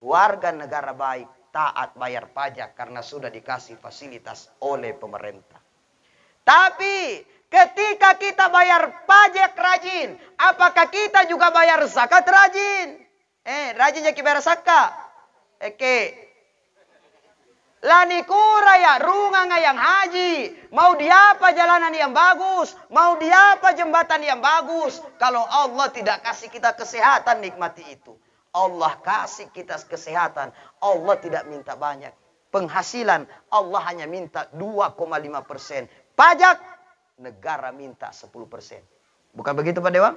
warga negara baik, taat bayar pajak karena sudah dikasih fasilitas oleh pemerintah. Tapi ketika kita bayar pajak rajin, apakah kita juga bayar zakat rajin? Rajin jadi bayar zakat. Lani kuraya rungang yang haji. Mau diapa jalanan yang bagus. Mau diapa jembatan yang bagus. Kalau Allah tidak kasih kita kesehatan, nikmati itu. Allah kasih kita kesehatan. Allah tidak minta banyak. Penghasilan Allah hanya minta 2,5%. Pajak negara minta 10%. Bukan begitu Pak Dewa?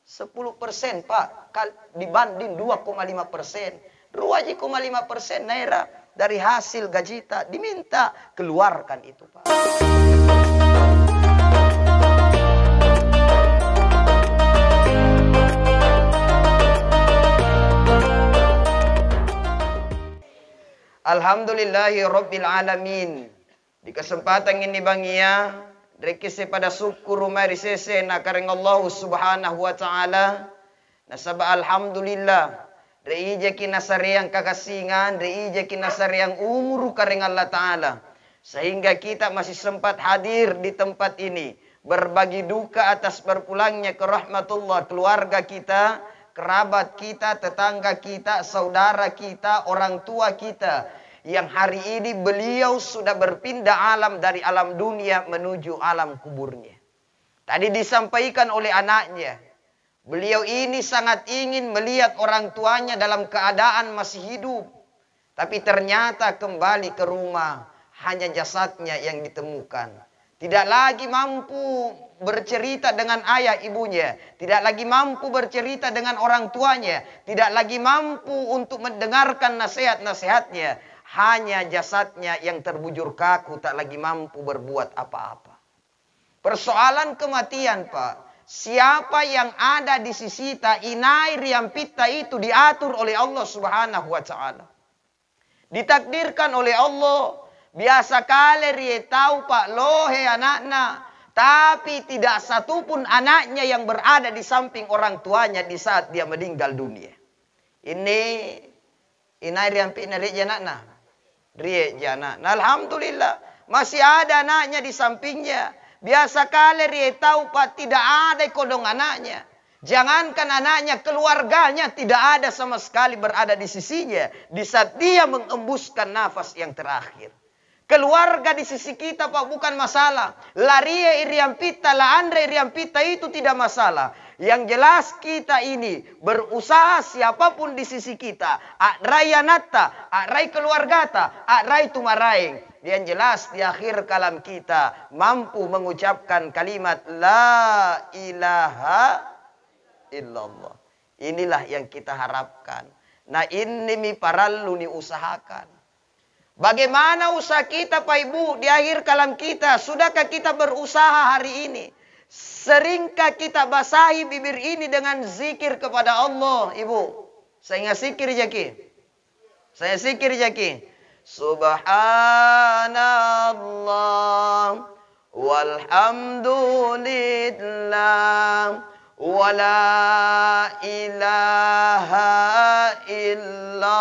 10% Pak. Dibanding 2,5%. 2,5% naira. Dari hasil gaji kita diminta keluarkan itu Pak. Alhamdulillahi Rabbil Alamin. Di kesempatan ini Bang Ia, rekise pada syukur mari sese na kareng Allah Subhanahu wa taala. Nasaba alhamdulillah. Reije kinasariang kakasingan, reije kinasariang umur kareng Allah Ta'ala. Sehingga kita masih sempat hadir di tempat ini. Berbagi duka atas berpulangnya ke rahmatullah keluarga kita, kerabat kita, tetangga kita, saudara kita, orang tua kita. Yang hari ini beliau sudah berpindah alam dari alam dunia menuju alam kuburnya. Tadi disampaikan oleh anaknya. Beliau ini sangat ingin melihat orang tuanya dalam keadaan masih hidup. Tapi ternyata kembali ke rumah, hanya jasadnya yang ditemukan. Tidak lagi mampu bercerita dengan ayah ibunya. Tidak lagi mampu bercerita dengan orang tuanya. Tidak lagi mampu untuk mendengarkan nasihat-nasihatnya. Hanya jasadnya yang terbujur kaku, tak lagi mampu berbuat apa-apa. Persoalan kematian Pak. Siapa yang ada di sisi ta inai riampita itu diatur oleh Allah Subhanahu wa taala. Ditakdirkan oleh Allah. Biasa kali rie tahu Pak lohe anaknya, tapi tidak satupun anaknya yang berada di samping orang tuanya di saat dia meninggal dunia. Ini inai riampita rie janakna. Rie janakna. Alhamdulillah masih ada anaknya di sampingnya. Biasa kali dia tahu Pak tidak ada kodong anaknya. Jangankan anaknya, keluarganya tidak ada sama sekali berada di sisinya. Di saat dia mengembuskan nafas yang terakhir. Keluarga di sisi kita Pak bukan masalah. Laria iriampita, la andre iriampita itu tidak masalah. Yang jelas kita ini berusaha siapapun di sisi kita. Akrai anatta, akrai keluargata, akrai tumaraing. Yang jelas di akhir kalam kita mampu mengucapkan kalimat La ilaha illallah. Inilah yang kita harapkan. Nah ini mi parallu ni usahakan. Bagaimana usaha kita Pak Ibu di akhir kalam kita? Sudahkah kita berusaha hari ini? Seringkah kita basahi bibir ini dengan zikir kepada Allah Ibu? Saya zikir jaki. Saya zikir jaki. Subhanallah walhamdulillah wala ilaha illallah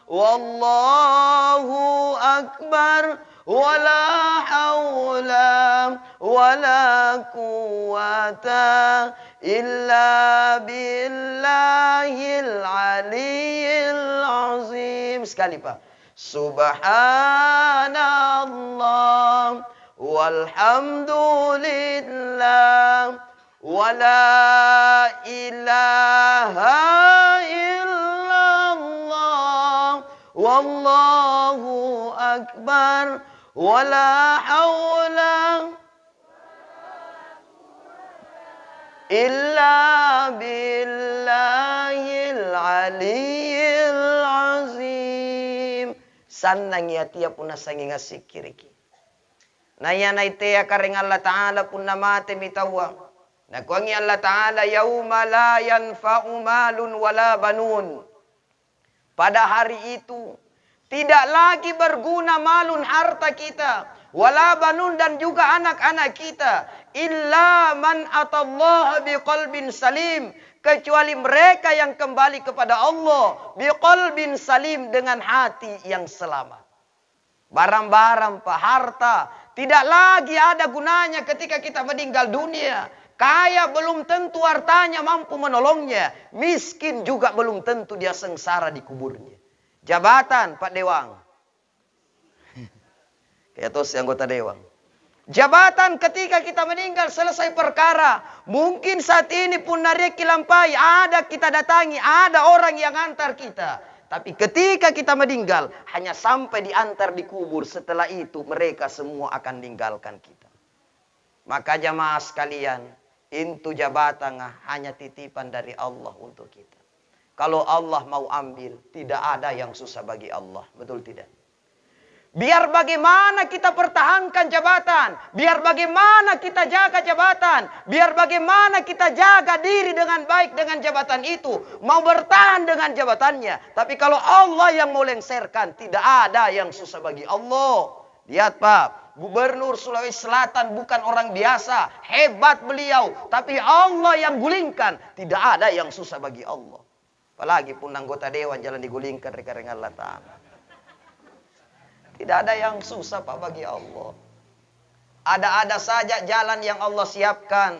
wallahu akbar wala hawla wala quwata illa billahil aliyyil azim. Sekali Pak. Subhanallah walhamdulillah wala ilaha illallah wallahu akbar wala hawla illa billahil aliyyil azim. Sanang ya tiap puna sangi ngasikiriki. Naya naitea karing Allah Ta'ala puna mate mitawa. Nakuangi Allah Ta'ala yauma la yanfa'u malun wala banun. Pada hari itu tidak lagi berguna malun harta kita. Wala banun dan juga anak-anak kita. Illa man atallaha biqalbin salim. kecuali mereka yang kembali kepada Allah biqalbin salim, dengan hati yang selamat. Barang-barang, Pak, harta tidak lagi ada gunanya ketika kita meninggal dunia. Kaya belum tentu hartanya mampu menolongnya. Miskin juga belum tentu dia sengsara di kuburnya. Jabatan, Pak Dewang. Kayak tos anggota Dewang. Jabatan ketika kita meninggal selesai perkara. Mungkin saat ini pun nareki lampai, ada kita datangi, ada orang yang antar kita. Tapi ketika kita meninggal, hanya sampai diantar di kubur. Setelah itu mereka semua akan meninggalkan kita. Maka jamaah sekalian, itu jabatan hanya titipan dari Allah untuk kita. Kalau Allah mau ambil, tidak ada yang susah bagi Allah. Betul tidak? Biar bagaimana kita pertahankan jabatan. Biar bagaimana kita jaga jabatan. Biar bagaimana kita jaga diri dengan baik dengan jabatan itu. Mau bertahan dengan jabatannya. Tapi kalau Allah yang mau lengserkan, tidak ada yang susah bagi Allah. Lihat, Pak. Gubernur Sulawesi Selatan bukan orang biasa. Hebat beliau. Tapi Allah yang gulingkan. Tidak ada yang susah bagi Allah. Apalagi pun anggota dewan jalan digulingkan rekan-rekan Allah Ta'ala. Tidak ada yang susah, Pak, bagi Allah. Ada-ada saja jalan yang Allah siapkan.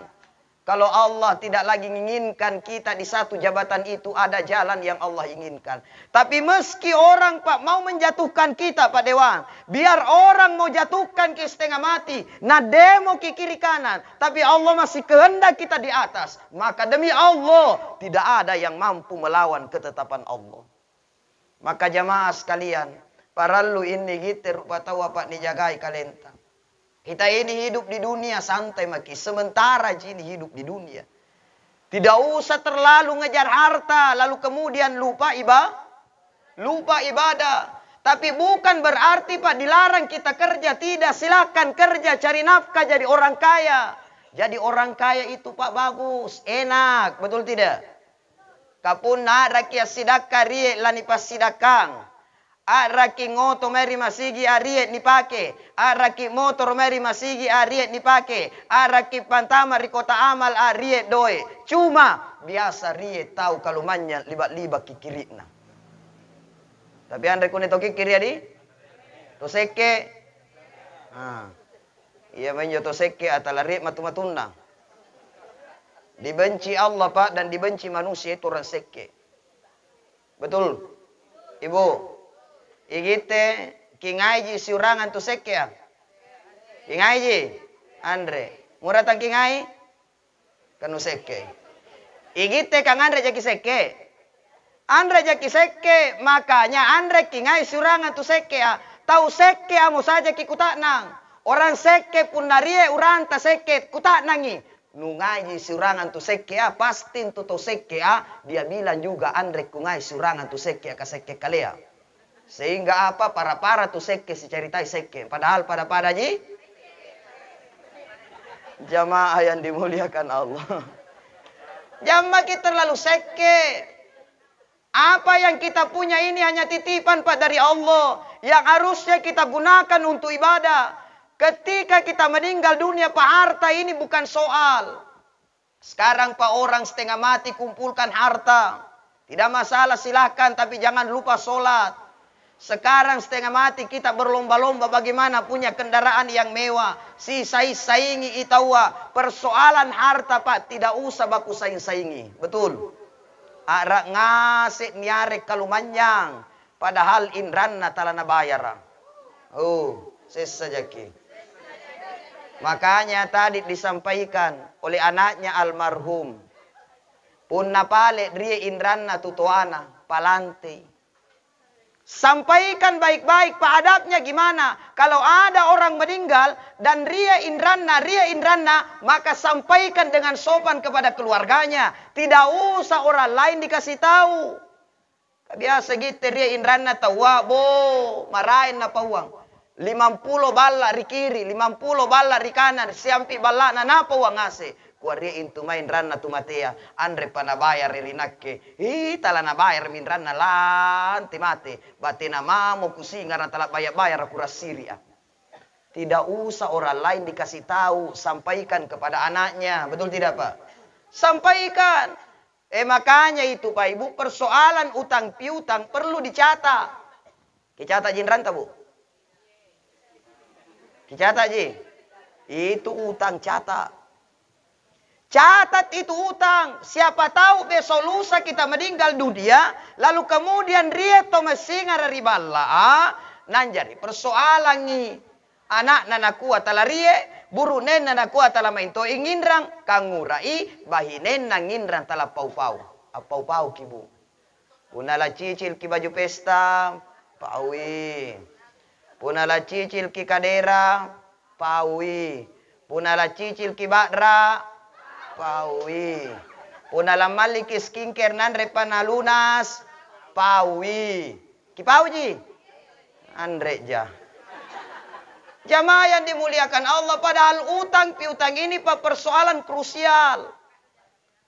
Kalau Allah tidak lagi menginginkan kita di satu jabatan itu, ada jalan yang Allah inginkan. Tapi meski orang, Pak, mau menjatuhkan kita, Pak Dewan. Biar orang mau jatuhkan ke setengah mati. Nah, demo ke kiri kanan. Tapi Allah masih kehendak kita di atas. Maka demi Allah, tidak ada yang mampu melawan ketetapan Allah. Maka jamaah sekalian, paralu ini gitu rupa tahu apa dijagai kalenta. Kita ini hidup di dunia santai maki. Sementara ini hidup di dunia. Tidak usah terlalu ngejar harta. Lalu kemudian lupa ibadah. Tapi bukan berarti, Pak, dilarang kita kerja. Tidak, silakan kerja. Cari nafkah jadi orang kaya. Jadi orang kaya itu, Pak, bagus. Enak. Betul tidak? Kapun na rakyat sidaka rie lani pas sidakang. Araki ngoto meri masigi ariet ni pake. Araki motor meri masigi ariet ni pake. Araki pantama rikota amal ariet doe. Cuma biasa riet tahu kalau manya libat-libat kikirina. Tapi andre kune to kikiri adi? To seke. Iya menyo to seke atala riet matu-matunda. Dibenci Allah, Pak, dan dibenci manusia itu orang seke. Betul, Ibu? Igite kingaiji siurangan tu seke ya. Kingaiji Andre. Muratan kingai kanu seke. Igite kang Andre jaki seke. Andre jaki seke, makanya Andre kingai siurangan tu seke ya. Tahu seke amo saja kikutaknang. Orang seke pun narie uranta seke kutaknangi. Nungaji siurangan tu seke ya, pasti tu seke ya. Dia bilang juga Andre kungai siurangan tu seke ya ka seke kalea. Sehingga apa? Para tu seke si ceritai seke. Padahal pada ji jamaah yang dimuliakan Allah. Jamaah kita terlalu seke. Apa yang kita punya ini hanya titipan, Pak, dari Allah. Yang harusnya kita gunakan untuk ibadah. Ketika kita meninggal dunia, Pak, harta ini bukan soal. Sekarang, Pak, orang setengah mati kumpulkan harta. Tidak masalah, silahkan. Tapi jangan lupa sholat. Sekarang setengah mati kita berlomba-lomba bagaimana punya kendaraan yang mewah. Si saingi itawa. Persoalan harta, Pak, tidak usah baku saingi. Betul. Arak ngasih niarek kalumanyang. Padahal indranna talana bayar. Oh, sesajaki. Makanya tadi disampaikan oleh anaknya almarhum. Punna pale drie indranna tutuana palanti. Sampaikan baik-baik, Pak, adabnya gimana. Kalau ada orang meninggal dan ria indranna, maka sampaikan dengan sopan kepada keluarganya. Tidak usah orang lain dikasih tahu. Biasa gitu ria indranna tawa bo marahin na pauang. 50 bala ri kiri, 50 bala ri kanan, siampi bala na napa uang ngasih. Kuari intu main ranna tu matea andre pana bayar rinakke tala na bayar min ranna lanti mate batina mamo kusinga na tala bayar aku rasiria. Tidak usah orang lain dikasih tahu, sampaikan kepada anaknya. Betul tidak, Pak? Sampaikan. Makanya itu Pak Ibu, persoalan utang piutang perlu dicatat. Dicatat jinran tak Bu? Dicatat Ji. Itu utang catat. Catat itu utang. Siapa tahu besok lusa kita meninggal dunia, lalu kemudian rieto mesinga dari bala, nanjari persoalan ni. Anak nanaku atala rie, burunen nanaku atala mainto inginrang, kangurai, bahinen nanginrang tala pau-pau. Pau-pau kibu. Punala cicil ki baju pesta, paui. Punala cicil ki kadera, paui. Punala cicil ki badra, paui. Punala maliki skincare nan repana lunas, paui. Ki pauji? Andre ja. Jamaah yang dimuliakan Allah, padahal utang piutang ini Pak persoalan krusial.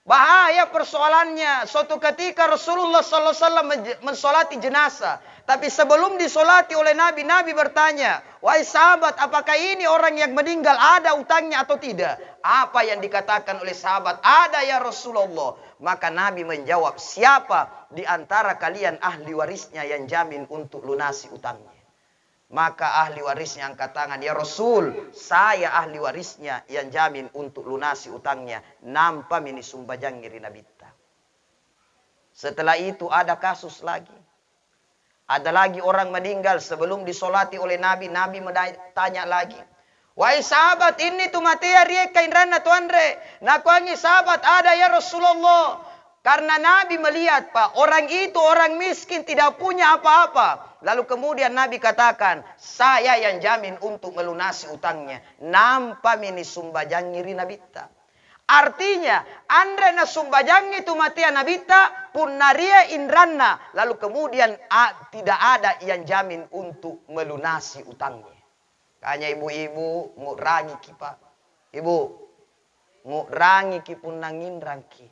Bahaya persoalannya. Suatu ketika Rasulullah SAW mensolati jenazah. Tapi sebelum disolati oleh Nabi, Nabi bertanya, wahai sahabat, apakah ini orang yang meninggal ada utangnya atau tidak? Apa yang dikatakan oleh sahabat? Ada ya Rasulullah. Maka Nabi menjawab, siapa di antara kalian ahli warisnya yang jamin untuk lunasi utangnya? Maka ahli warisnya angkat tangan, ya Rasul, saya ahli warisnya yang jamin untuk lunasi utangnya. Nampa mini sumbajang ngiri nabita. Setelah itu ada kasus lagi. Ada lagi orang meninggal sebelum disolati oleh Nabi. Nabi tanya lagi. Wahai sahabat, ini tu matia rieka inrana tuanre. Nakuangi sahabat, ada ya Rasulullah. Karena Nabi melihat Pak, orang itu orang miskin tidak punya apa-apa. Lalu kemudian Nabi katakan, saya yang jamin untuk melunasi utangnya. Nampa mini sumbajang ngiri nabita. Artinya, andre na sumbajang itu matia nabita pun naria indranna. Lalu kemudian tidak ada yang jamin untuk melunasi utangnya. Kanya ibu-ibu ngurangi ki Pak. Ibu, ngurangi ki pun nangindrang ki.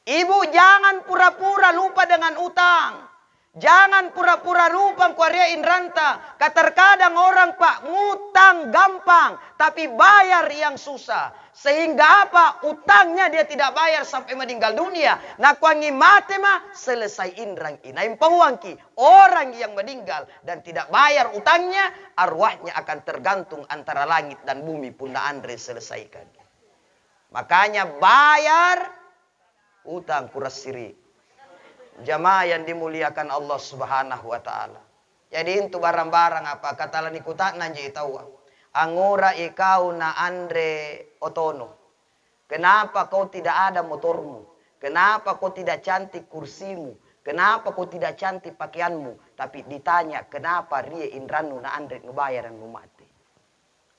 Ibu jangan pura-pura lupa dengan utang. Jangan pura-pura lupa kuaria inranta. Terkadang orang Pak ngutang gampang, tapi bayar yang susah. Sehingga apa? Utangnya dia tidak bayar sampai meninggal dunia. Nakuangi mate mah selesai indrang inaim pauangki. Orang yang meninggal dan tidak bayar utangnya, arwahnya akan tergantung antara langit dan bumi pun Andre selesaikan. Makanya bayar utang kuras siri. Jamaah yang dimuliakan Allah Subhanahu wa taala. Jadi itu barang-barang apa kata lani kutak nanji tahu. Angura ikau na Andre otono. Kenapa kau tidak ada motormu? Kenapa kau tidak cantik kursimu? Kenapa kau tidak cantik pakaianmu? Tapi ditanya kenapa rie indranu na Andre ngebayaran mu mati.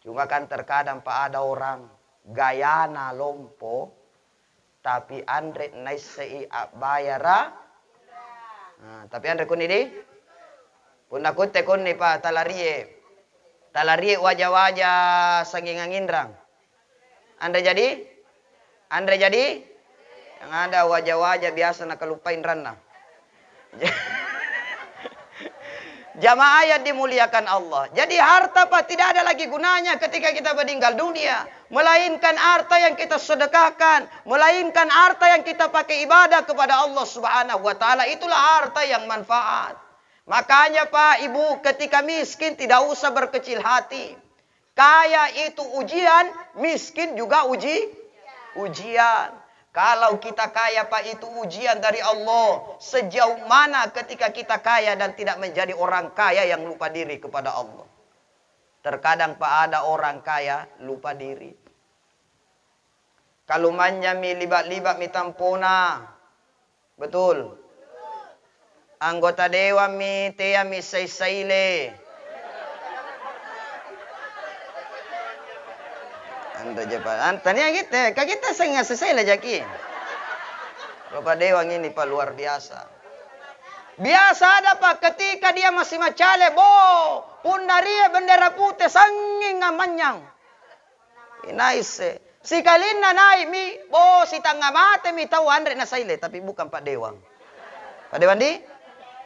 Cuma kan terkadang Pak ada orang gayana lompo tapi Andre naisei bayara. Nah, tapi Andre kun ini pun aku tekun nih Pak talarie wajah-wajah sanging indrang. Andre jadi yang ada wajah-wajah biasa nak lupain rana. Jamaah yang dimuliakan Allah. Jadi harta Pak tidak ada lagi gunanya ketika kita meninggal dunia. Melainkan harta yang kita sedekahkan. Melainkan harta yang kita pakai ibadah kepada Allah Subhanahu wa ta'ala. Itulah harta yang manfaat. Makanya Pak Ibu ketika miskin tidak usah berkecil hati. Kaya itu ujian, miskin juga ujian. Kalau kita kaya Pak itu ujian dari Allah. Sejauh mana ketika kita kaya dan tidak menjadi orang kaya yang lupa diri kepada Allah. Terkadang Pak ada orang kaya lupa diri. Kalumannya mi libat-libat mi tampona. Betul. Anggota dewan mi tea mi say-sayle. Anda japan. Tanya kita sengaja selesai lah jaki. Bapak Dewang ini Pak luar biasa. Biasa ada Pak ketika dia masih macale pundaria bendera putih sanging ngamanyang. Inaise. Si kalina nai mi si tangga mate mi tahu Andre na saile tapi bukan Pak Dewang. Pak Dewang di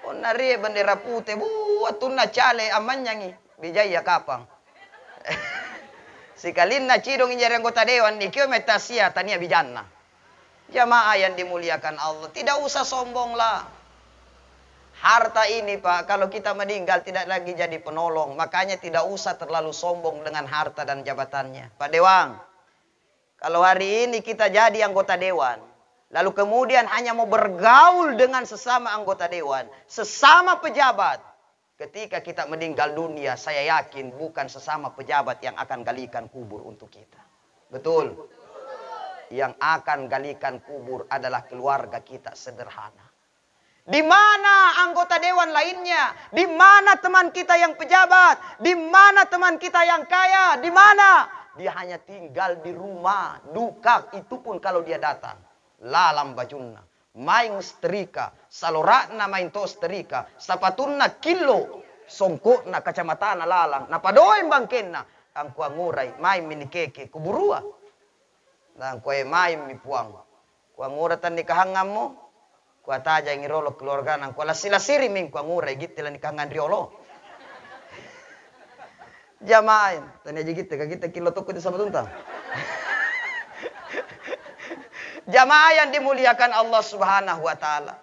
pundaria bendera putih atun na cale amanyangi bijaya kapang. Si kalina cidong injari anggota dewan ni kyo metasia tania bijana. Jamaah yang dimuliakan Allah, tidak usah sombonglah. Harta ini Pak, kalau kita meninggal tidak lagi jadi penolong. Makanya tidak usah terlalu sombong dengan harta dan jabatannya. Pak Dewang, kalau hari ini kita jadi anggota dewan, lalu kemudian hanya mau bergaul dengan sesama anggota dewan, sesama pejabat. Ketika kita meninggal dunia, saya yakin bukan sesama pejabat yang akan galikan kubur untuk kita. Betul? Yang akan galikan kubur adalah keluarga kita sederhana. Di mana anggota dewan lainnya? Di mana teman kita yang pejabat? Di mana teman kita yang kaya? Di mana? Dia hanya tinggal di rumah, duka itu pun kalau dia datang. Lalam bajunna, main setrika, salorakna main to setrika, sapatunna kilo, songkokna kacamatana lalang, napadoin bangkenna, ang kuangurai, main minikeke, kuburua. Dan kue main mipuang. Kuanguratan nikahangan mo, kuataja yang irolo keluarga nang kuala silasiri ming kuangurai gitu lah nikahangan riolo. Jamaah, tanya aja gitu, kita kilo toko itu sama tuntang. Jamaah yang dimuliakan Allah Subhanahu wa taala.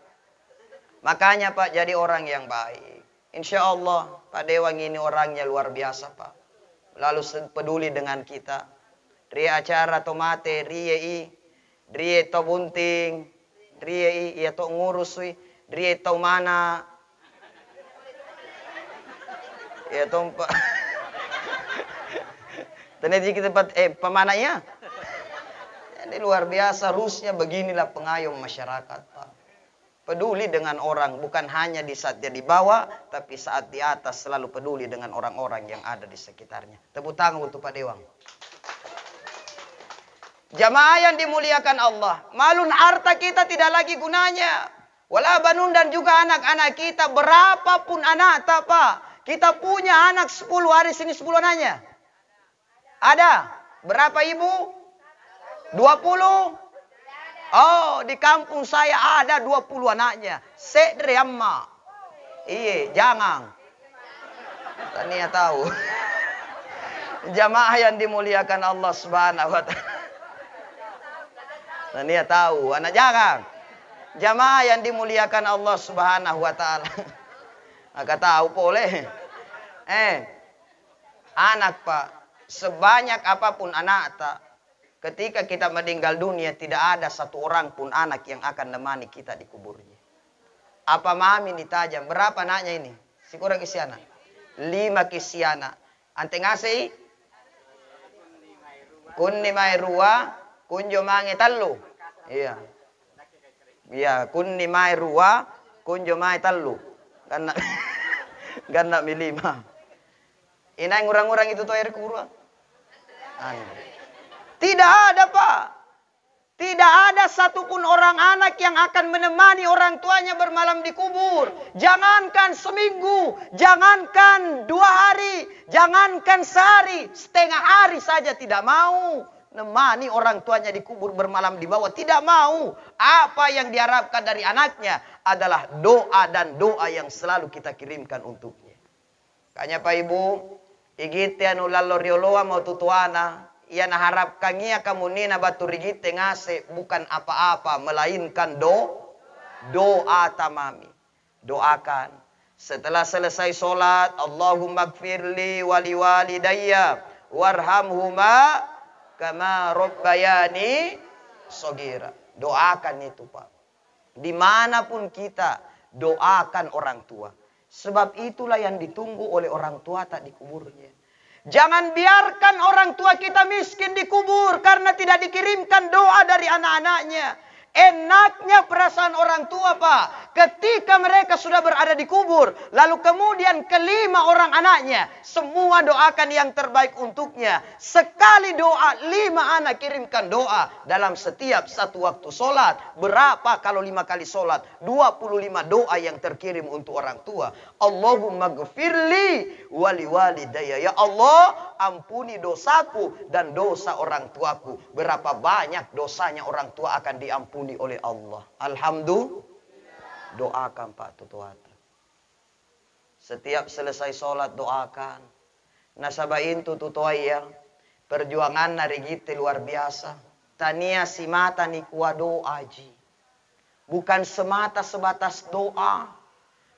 Makanya Pak jadi orang yang baik. Insya Allah Pak Dewang ini orangnya luar biasa Pak. Lalu peduli dengan kita. Rie acara tomate, rie to bunting, rie iya to ngurus rie to mana. Ya to Tadi kita pemananya. Ini luar biasa, harusnya beginilah pengayom masyarakat, Pak. Peduli dengan orang, bukan hanya di saat dia di bawah, tapi saat di atas selalu peduli dengan orang-orang yang ada di sekitarnya. Tepuk tangan untuk Pak Dewang. Jamaah yang dimuliakan Allah, malun harta kita tidak lagi gunanya. Wala banun dan juga anak-anak kita, berapapun anak, Pak. Kita punya anak 10, hari sini 10 anaknya. Ada? Berapa ibu? 20? Oh, di kampung saya ada 20 anaknya. Sedre amma. Iya, jangan. Tania tahu. Jamaah yang dimuliakan Allah Subhanahu wa taala. Tania tahu, anak jangan. Jamaah yang dimuliakan Allah Subhanahu wa taala. Maka tahu boleh. Anak Pak, sebanyak apapun anak tak, ketika kita meninggal dunia, tidak ada satu orang pun anak yang akan nemani kita di kuburnya. Apa mami ditajam? Berapa anaknya ini? Si kurang kisiana? 5 kisiana. Ante ngasih? Kunni mai rua, kunjo mange tallu. Iya. Iya, kunni mai rua, kunjo mai tallu. Ganda mi 5. Inai ngurang-ngurang itu tuh air kubur. Tidak ada Pak. Tidak ada satupun orang anak yang akan menemani orang tuanya bermalam di kubur. Jangankan seminggu, jangankan 2 hari, jangankan sehari, setengah hari saja tidak mau nemani orang tuanya di kubur bermalam di bawah. Tidak mau. Apa yang diharapkan dari anaknya adalah doa dan doa yang selalu kita kirimkan untuknya. Kanya Pak Ibu, igite anu lallo rioloa mau tutuana. Ia naharapkan ia kamu nina batu rigite ngase bukan apa-apa melainkan doa tamami. Doakan setelah selesai sholat, Allahumma gfirli wali walidayya warhamhuma kama rabbayani shaghira. Doakan itu Pak. Dimanapun kita doakan orang tua. Sebab itulah yang ditunggu oleh orang tua tak di kuburnya. Jangan biarkan orang tua kita miskin di kubur karena tidak dikirimkan doa dari anak-anaknya. Enaknya perasaan orang tua Pak, ketika mereka sudah berada di kubur, lalu kemudian kelima orang anaknya, semua doakan yang terbaik untuknya. Sekali doa, 5 anak kirimkan doa dalam setiap satu waktu sholat. Berapa kalau 5 kali sholat? 25 doa yang terkirim untuk orang tua. Allahumma gfirli wali walidayya. Ya Allah, ampuni dosaku dan dosa orang tuaku. Berapa banyak dosanya orang tua akan diampuni oleh Allah. Alhamdulillah. Doakan Pak Tutuata. Setiap selesai sholat doakan. Nasabain tutuaya. Perjuangan nari gitu luar biasa. Tania si mata ni kuwa doa ji. Bukan semata sebatas doa.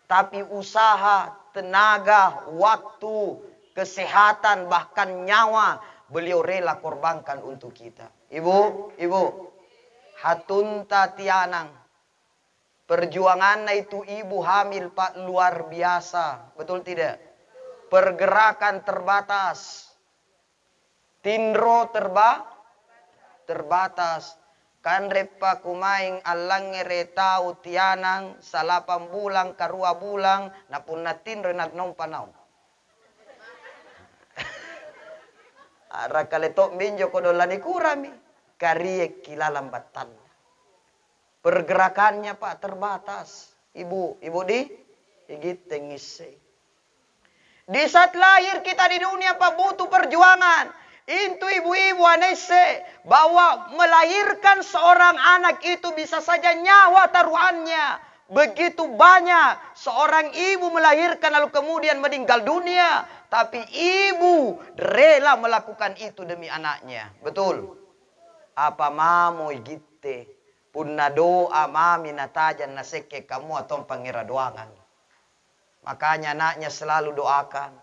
Tapi usaha, tenaga, waktu, kesehatan, bahkan nyawa. Beliau rela korbankan untuk kita. Ibu, Hatunta Tianang. Perjuangannya itu ibu hamil Pak luar biasa. Betul tidak? Pergerakan terbatas. Tindro terbatas. Kan repa kumaing alangere tau Tianang. Salapang bulang, karua bulang. Napun natin renat nong panaw. Ara kaletok minjo kodolani kurami. Kariek kilalambatan. Pergerakannya Pak terbatas. Ibu di igit tengise. Di saat lahir kita di dunia Pak butuh perjuangan. Itu ibu-ibu anese bahwa melahirkan seorang anak itu bisa saja nyawa taruhannya. Begitu banyak seorang ibu melahirkan lalu kemudian meninggal dunia. Tapi ibu rela melakukan itu demi anaknya. Betul. Apa mamu igite. Punna doa mami natajan naseke kamu atau pangira doangan. Makanya anaknya selalu doakan.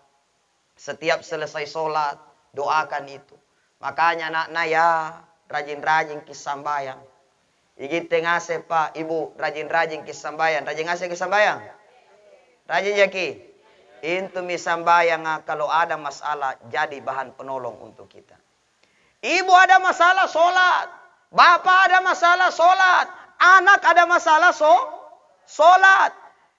Setiap selesai sholat, doakan itu. Makanya anak ya rajin-rajin kisambayang. Igit ngase Pak, ibu rajin-rajin kisambayang. Rajin ngase kisambayang? Rajin yaki? Intu misambayang kalau ada masalah jadi bahan penolong untuk kita. Ibu ada masalah sholat. Bapak ada masalah sholat. Anak ada masalah sholat.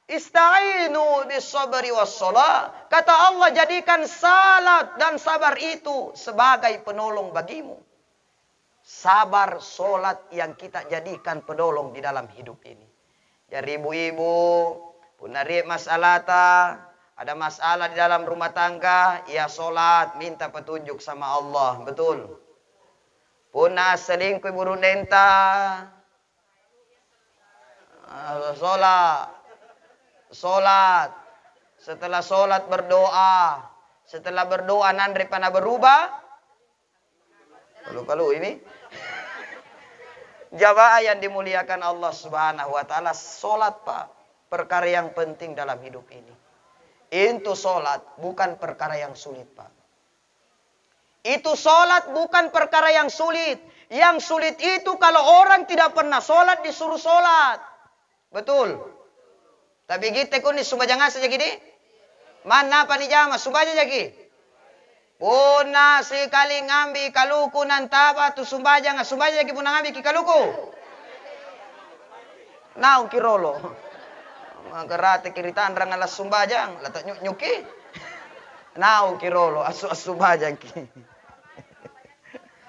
Ista'inu bis-sabri was-shalah. Kata Allah, jadikan salat dan sabar itu sebagai penolong bagimu. Sabar, sholat yang kita jadikan penolong di dalam hidup ini. Jadi ibu-ibu, punari masalah ada masalah di dalam rumah tangga, ya sholat, minta petunjuk sama Allah. Betul. Puna selingkuh ibu nenta. Sholat. Setelah sholat berdoa. Setelah berdoa nandri pana berubah. Kalau ini. Jamaah yang dimuliakan Allah Subhanahu wa taala, sholat Pak, perkara yang penting dalam hidup ini. Itu sholat bukan perkara yang sulit Pak. Itu sholat bukan perkara yang sulit. Yang sulit itu kalau orang tidak pernah sholat disuruh sholat. Betul. Tapi kita kuni sumbajang saja gini. Mana apa nih jama sumbaja lagi. Puna sekali ngambi kaluku nantaba tu sumbajang lagi puna ngambi ki kaluku. Naung kirolo. Magarate kiritan rangalas sumbajang latak nyuki. Naung kirolo asu sumbajang ki.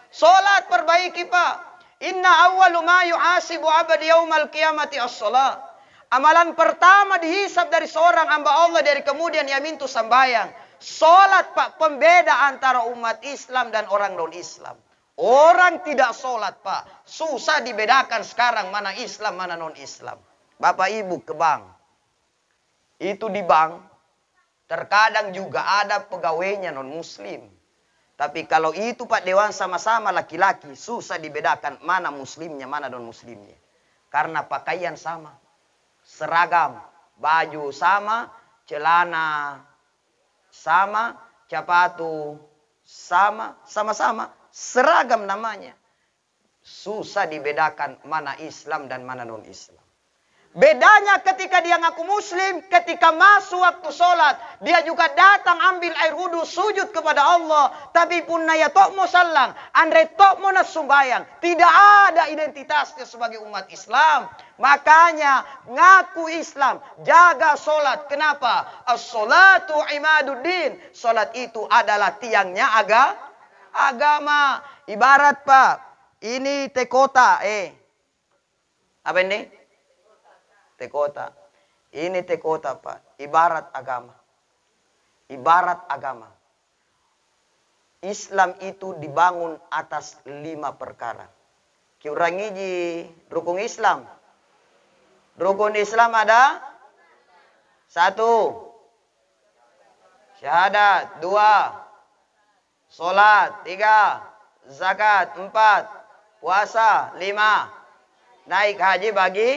Salat perbaiki Pak. Inna awwalu ma yuhasibu 'abd yaumal qiyamati as-shalah. Amalan pertama dihisab dari seorang hamba Allah dari kemudian yamin tu sambayang. Salat Pak, pembeda antara umat Islam dan orang non-Islam. Orang tidak salat Pak, susah dibedakan sekarang mana Islam mana non-Islam. Bapak Ibu ke bank. Itu di bank terkadang juga ada pegawainya non-muslim. Tapi kalau itu Pak Dewan sama-sama laki-laki, susah dibedakan mana muslimnya, mana non-muslimnya. Karena pakaian sama, seragam, baju sama, celana sama, sepatu sama-sama, seragam namanya. Susah dibedakan mana Islam dan mana non-Islam. Bedanya ketika dia ngaku muslim, ketika masuk waktu sholat, dia juga datang ambil air wudhu, sujud kepada Allah. Tapi pun naya tok mo sallang, andre tok mo nasumbayang. Tidak ada identitasnya sebagai umat Islam. Makanya ngaku Islam, jaga sholat. Kenapa? As-sholatu imaduddin. Sholat itu adalah tiangnya agama. Ibarat Pak, ini tekota. Apa ini? Tekota. Ini tekota Pak. Ibarat agama. Ibarat agama. Islam itu dibangun atas 5 perkara. Kiurangi di rukun Islam. Rukun Islam ada 1. Syahadat. 2. Salat. 3. Zakat. 4. puasa. 5, naik haji bagi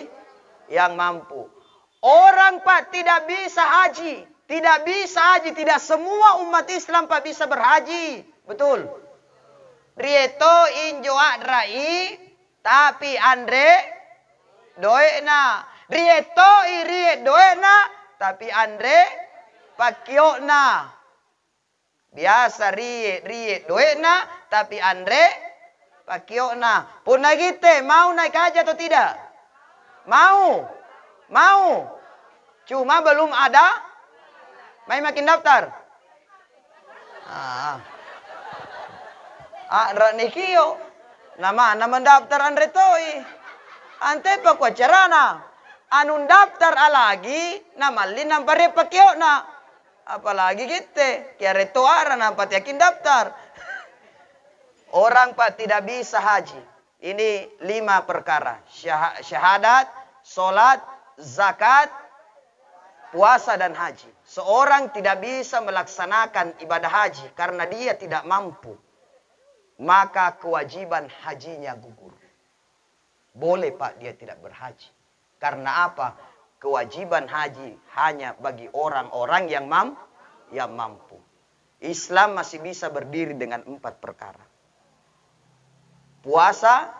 yang mampu. Orang Pak tidak bisa haji. Tidak bisa haji. Tidak semua umat Islam Pak bisa berhaji. Betul. Rieto injo adrai. Tapi Andre doena. Rieto iriet doena. Tapi Andre pakiokna. Biasa riet doena. Tapi Andre pakiokna. Pun nagite mau naik haji atau tidak? Mau. Mau. Cuma belum ada. Mai makin daftar. Nikio. Nama mendaftar Andre toi. Ante pa kwa cerana. Anun daftar alagi. Nama linam pare pakiokna. Apalagi gitu. Kiare toara nampak yakin daftar. Orang Pak tidak bisa haji. Ini 5 perkara. Syahadat, solat, zakat, puasa dan haji. Seorang tidak bisa melaksanakan ibadah haji karena dia tidak mampu. Maka kewajiban hajinya gugur. Boleh Pak dia tidak berhaji. Karena apa? Kewajiban haji hanya bagi orang-orang yang mampu. Islam masih bisa berdiri dengan 4 perkara. Puasa,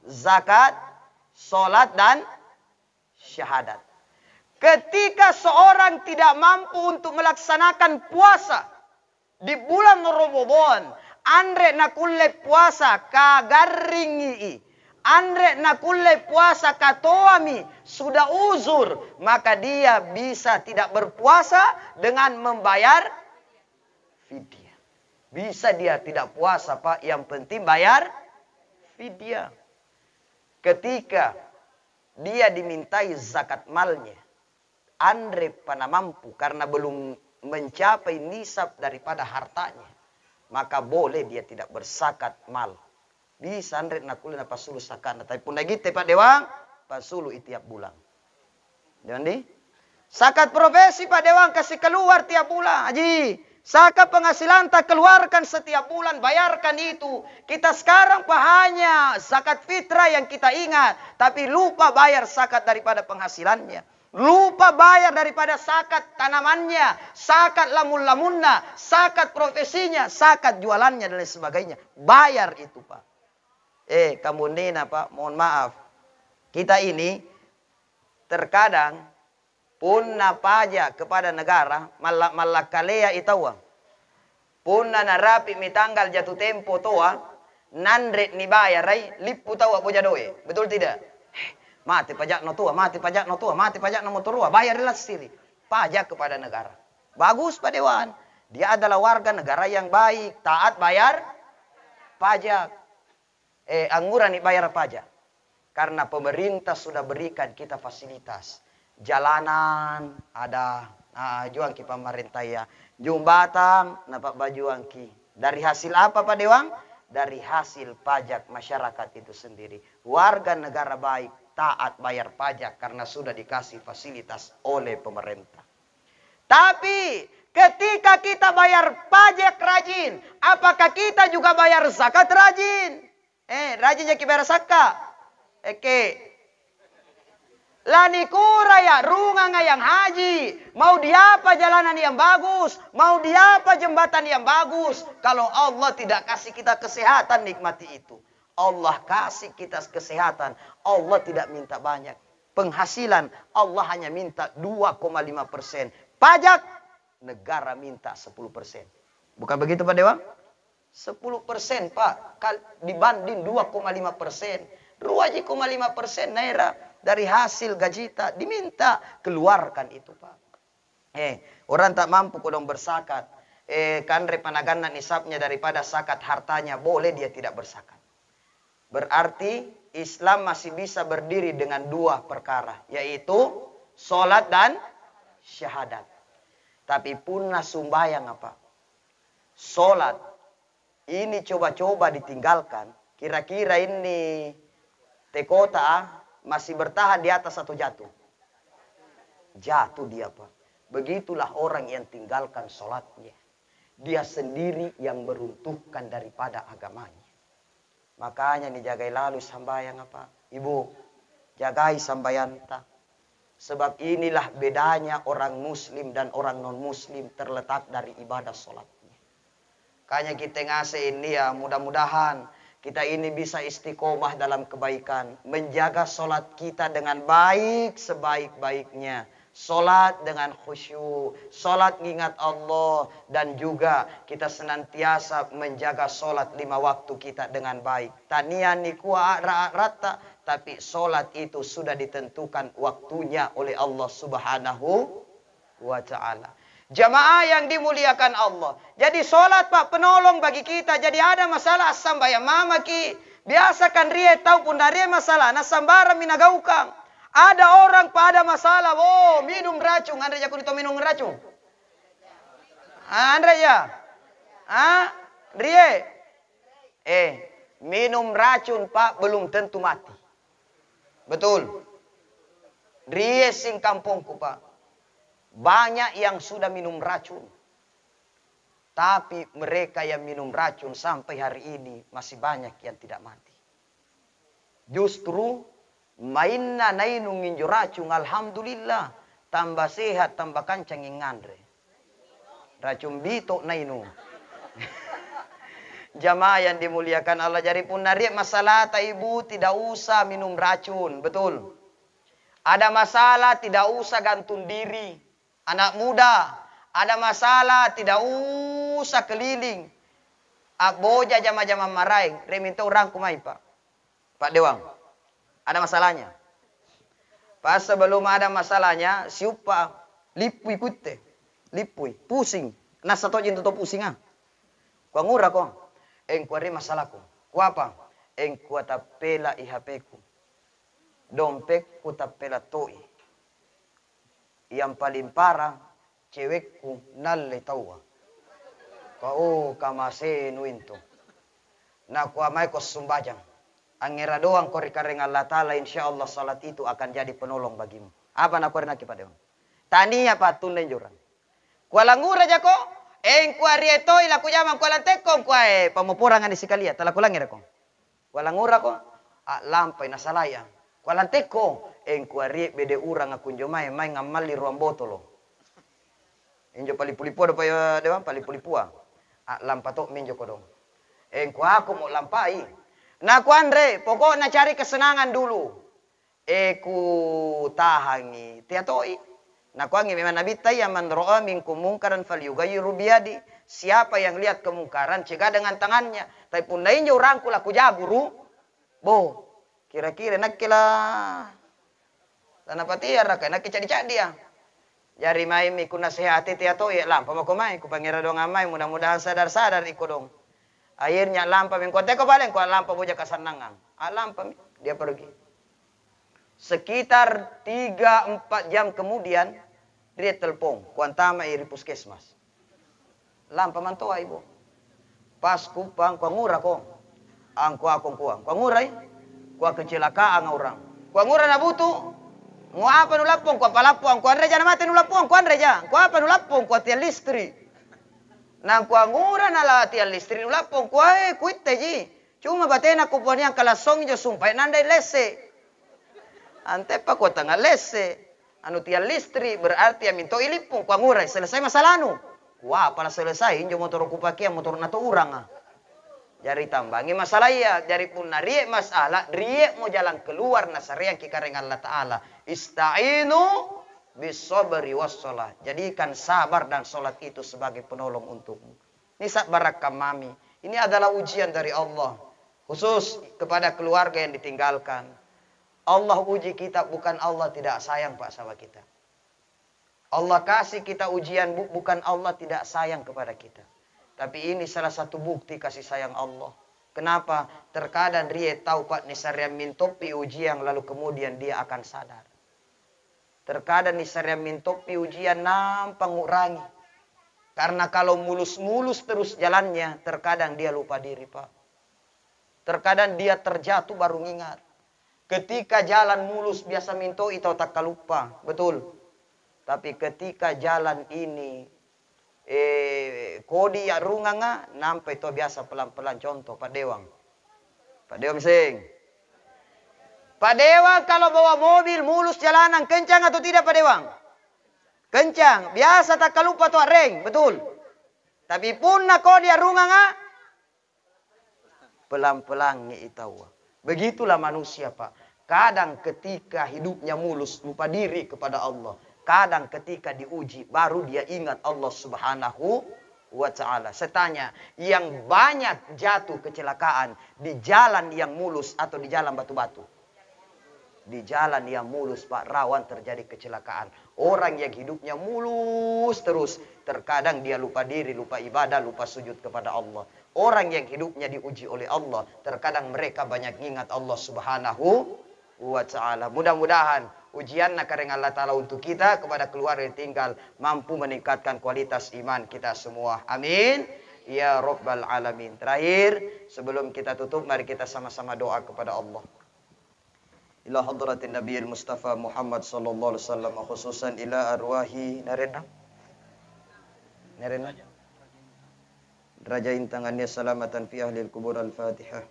zakat, solat dan syahadat. Ketika seorang tidak mampu untuk melaksanakan puasa di bulan Ramadan, andre nakulle puasa kagaringi, andre nakulle puasa katoami, sudah uzur, maka dia bisa tidak berpuasa dengan membayar fidyah. Bisa dia tidak puasa Pak, yang penting bayar fidyah. Ketika dia dimintai zakat malnya, andre pana mampu karena belum mencapai nisab daripada hartanya, maka boleh dia tidak berzakat mal. Bisa andre nakulina pasulu sakana, tapi pun lagi Pak Dewang pasulu tiap bulan. Jadi zakat profesi Pak Dewang kasih keluar tiap bulan. Haji, zakat penghasilan tak keluarkan setiap bulan, bayarkan itu. Kita sekarang Pak hanya zakat fitrah yang kita ingat, tapi lupa bayar zakat daripada penghasilannya. Lupa bayar daripada zakat tanamannya, zakat lamun-lamunnya, zakat profesinya, zakat jualannya dan lain sebagainya. Bayar itu Pak. Kamu Nina Pak, mohon maaf. Kita ini terkadang punna pajak kepada negara, malakalea itawa. Punna narapi mi tanggal jatuh tempo toa, nandre ni bayar rai, lipu tawa puja doe. Betul tidak? Mati pajak no tua, mati pajak no tua, mati pajak no motorua, bayarilah sendiri. Pajak kepada negara. Bagus Pak Dewan. Dia adalah warga negara yang baik, taat bayar pajak. Angguran bayar pajak. Karena pemerintah sudah berikan kita fasilitas. Jalanan ada, juangki pemerintah ya. Jumbatang, napak bajuangki. Dari hasil apa Pak Dewang? Dari hasil pajak masyarakat itu sendiri. Warga negara baik, taat bayar pajak karena sudah dikasih fasilitas oleh pemerintah. Tapi ketika kita bayar pajak rajin, apakah kita juga bayar zakat rajin? Rajinnya kita bayar zakat. Lani kura ya rungang yang haji. Mau diapa jalanan yang bagus. Mau diapa jembatan yang bagus. Kalau Allah tidak kasih kita kesehatan, nikmati itu. Allah kasih kita kesehatan. Allah tidak minta banyak. Penghasilan Allah hanya minta 2,5%. Pajak negara minta 10%. Bukan begitu Pak Dewa? 10% Pak. Dibanding 2,5%. 2,5% naira. Dari hasil gaji tak diminta, keluarkan itu Pak. Orang tak mampu kodong bersakat. Kanre panaganan nisabnya daripada sakat hartanya, boleh dia tidak bersakat. Berarti Islam masih bisa berdiri dengan 2 perkara, yaitu sholat dan syahadat. Tapi punna sumbayang apa? Sholat ini coba-coba ditinggalkan. Kira-kira ini tekota masih bertahan di atas atau jatuh? Jatuh dia Pak. Begitulah orang yang tinggalkan sholatnya. Dia sendiri yang meruntuhkan daripada agamanya. Makanya dijagai lalu sambayang apa? Ibu, jagai sambayanta. Sebab inilah bedanya orang muslim dan orang non muslim terletak dari ibadah sholatnya. Makanya kita ngasih ini ya, mudah-mudahan kita ini bisa istiqomah dalam kebaikan. Menjaga sholat kita dengan baik sebaik-baiknya. Sholat dengan khusyuk. Sholat ingat Allah. Dan juga kita senantiasa menjaga sholat 5 waktu kita dengan baik. Tanian nikua rata. Tapi sholat itu sudah ditentukan waktunya oleh Allah subhanahu wa ta'ala. Jamaah yang dimuliakan Allah. Jadi sholat Pak penolong bagi kita. Jadi ada masalah sambayang mama ki. Biasakan ria tahu pun dari masalah. Nasambara minagaukang. Ada orang pada masalah. Oh minum racun. Andre jaku itu minum racun. Andre ya. Ria. Minum racun Pak belum tentu mati. Betul. Ria sing kampungku Pak. Banyak yang sudah minum racun. Tapi mereka yang minum racun sampai hari ini masih banyak yang tidak mati. Justru mainna nainu nginjo racun alhamdulillah. Tambah sehat, tambah kancang ngandre. Racun bito nainu. Jamaah yang dimuliakan Allah. Jadi pun nari masalah tak ibu tidak usah minum racun. Betul. Ada masalah tidak usah gantung diri. Anak muda, ada masalah, tidak usah keliling. Aboja jama-jama maraing, reminta orang kumai Pak. Pak Dewang, ada masalahnya. Pas sebelum ada masalahnya, siupa, lipui kutte, lipui, pusing. Nasa tojin tutup pusing ah. Kau ngurah kau, engkuari masalahku. Ku apa? Engku tapela ihapeku. Dompetku tapela toi. Yang paling parah, cewekku nalle tawa. Kau kamasenu itu. Nah kuamai ko sumbajang. Angera doang kori kareng Allah Ta'ala insyaallah salat itu akan jadi penolong bagimu. Apa nak kori naki pada tani apa tunen jurang. Kualangura jako. Kuari itu ilaku jaman kualantekong kuae pamupurangan di sikalia. Tala kulangir ko. Kualangura ko. Lampai nasalaya. Kualanteko. Kuari bede urang aku njomai mai ngamali ruang botolo. Injo palipulipua do pa dewan palipulipua. Lampatok minjo kodong. Ku aku mau lampai. Nah ku Andre, pokoknya cari kesenangan dulu. Ku tahangi tiatoi. Nah ku angi memang nabi tayya man ra'a minkum mungkaran falyughayyiru biyadi. Siapa yang lihat kemungkaran cegah dengan tangannya. Tapi pun injo urangku laku jaburu. Bo, kira-kira nakila tanah patiar raka nak cadi-cadi dia. Jari mai mi kuna sehati tiato ya lampa mau komai ku pangira dong amai mudah-mudahan sadar-sadar iko dong. Akhirnya lampa min kote ko balen ko lampa boja kasanangan. Lampa dia pergi. Sekitar 3-4 jam kemudian dia telepon kuantama iri puskesmas. Lampa mantoa ibu. Pas kupang ko ngura ko. Angko akong kuang. Ko ngurai. Ko kecelakaan orang. Ko ngura na butuh. Ngo apa nulapong ko palapong ko Andreja na mati nulapong ko Andreja ko apa nulapong ko tiang listri nang ko angura na la tiang listri nulapong ko kuitte ji cuma batena ko ponian kalasong jo sumpay nandai lese ante pa ko tanga lese anu tiang listri berarti aminto ilipong ko angura selesai masalahnu ko apa na selesai injo motor ko pakai motor na to urang ah. Jari tambangi masalah ya, jari pun narie masalah, rie mau jalan keluar nasarian kikareng Allah Ta'ala. Ista'inu bisabri wassalah. Jadikan sabar dan sholat itu sebagai penolong untukmu. Ini sabarak kami. Ini adalah ujian dari Allah. Khusus kepada keluarga yang ditinggalkan. Allah uji kita, bukan Allah tidak sayang Pak sama kita. Allah kasih kita ujian, bukan Allah tidak sayang kepada kita. Tapi ini salah satu bukti kasih sayang Allah. Kenapa? Terkadang dia tahu Pak Nisariam mintopi ujian lalu kemudian dia akan sadar. Terkadang Nisariam mintopi ujian nampak ngurangi. Karena kalau mulus-mulus terus jalannya, terkadang dia lupa diri Pak. Terkadang dia terjatuh baru ingat. Ketika jalan mulus biasa minto itu tak lupa. Betul. Tapi ketika jalan ini kodi ya runganga nampai to biasa pelan-pelan contoh Pak Dewang. Pak Dewa sing. Pak Dewa kalau bawa mobil mulus jalanan kencang atau tidak Pak Dewa? Kencang. Biasa tak lupa tuh reng, betul. Tapi pun nako dia rungang pelan-pelan itawa. Begitulah manusia Pak. Kadang ketika hidupnya mulus lupa diri kepada Allah. Kadang ketika diuji baru dia ingat Allah Subhanahu wa ta'ala. Saya tanya, yang banyak jatuh kecelakaan di jalan yang mulus atau di jalan batu-batu? Di jalan yang mulus Pak, rawan terjadi kecelakaan. Orang yang hidupnya mulus terus, terkadang dia lupa diri, lupa ibadah, lupa sujud kepada Allah. Orang yang hidupnya diuji oleh Allah, terkadang mereka banyak ingat Allah Subhanahu wa ta'ala. Mudah-mudahan ujian karena Allah Ta'ala untuk kita, kepada keluarga yang tinggal, mampu meningkatkan kualitas iman kita semua. Amin. Ya Rabbal Alamin. Terakhir, sebelum kita tutup, mari kita sama-sama doa kepada Allah. Ila hadratin Nabiyil Mustafa Muhammad sallallahu alaihi wasallam, khususan ila arwahi Narena. Rajain tangannya salamatan fi ahli al-kubur al-Fatihah.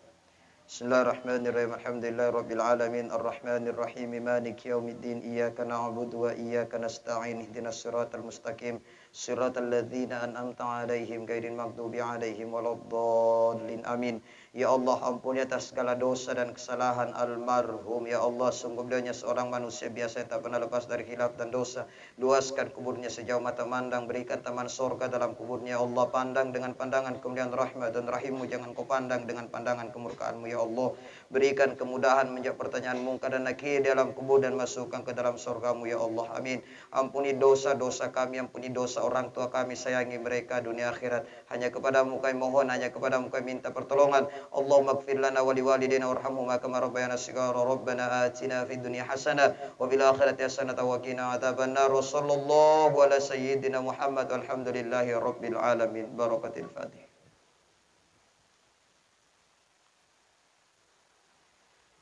Bismillahirrahmanirrahim. Alhamdulillahi rabbil alamin arrahmanir rahim maliki yaumiddin iyyaka na'budu wa iyyaka nasta'in ihdinas siratal mustaqim siratal ladzina an'amta 'alaihim ghairil maghdubi 'alaihim waladdallin. Amin. Ya Allah, ampuni atas segala dosa dan kesalahan almarhum. Ya Allah, sungguh beliaunya seorang manusia biasa yang tak pernah lepas dari khilaf dan dosa. Luaskan kuburnya sejauh mata mandang, berikan taman sorga dalam kuburnya. Ya Allah, pandang dengan pandangan kemuliaan rahmat dan rahimmu, jangan kau pandang dengan pandangan kemurkaanmu. Ya Allah, berikan kemudahan menjawab pertanyaan mungkar dan nakir dalam kubur dan masukkan ke dalam sorgamu. Ya Allah, amin. Ampuni dosa-dosa kami, ampuni dosa orang tua kami, sayangi mereka dunia akhirat. Hanya kepadamu kami mohon, hanya kepadamu kami minta pertolongan. Allahumma ighfir lana wa liwalidina warhamhuma kama rabbayana shighara. Rabbana atina fid dunya hasanah wa fil akhirati hasanah wa qina adzabannar. Sallallahu ala sayyidina Muhammad walhamdulillahi rabbil alamin. Barakatil Fatihah.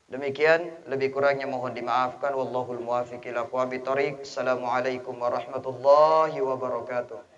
Demikian, lebih kurangnya mohon dimaafkan. Wallahul muwaffiq ila aqwamit thoriq. Assalamualaikum warahmatullahi wabarakatuh.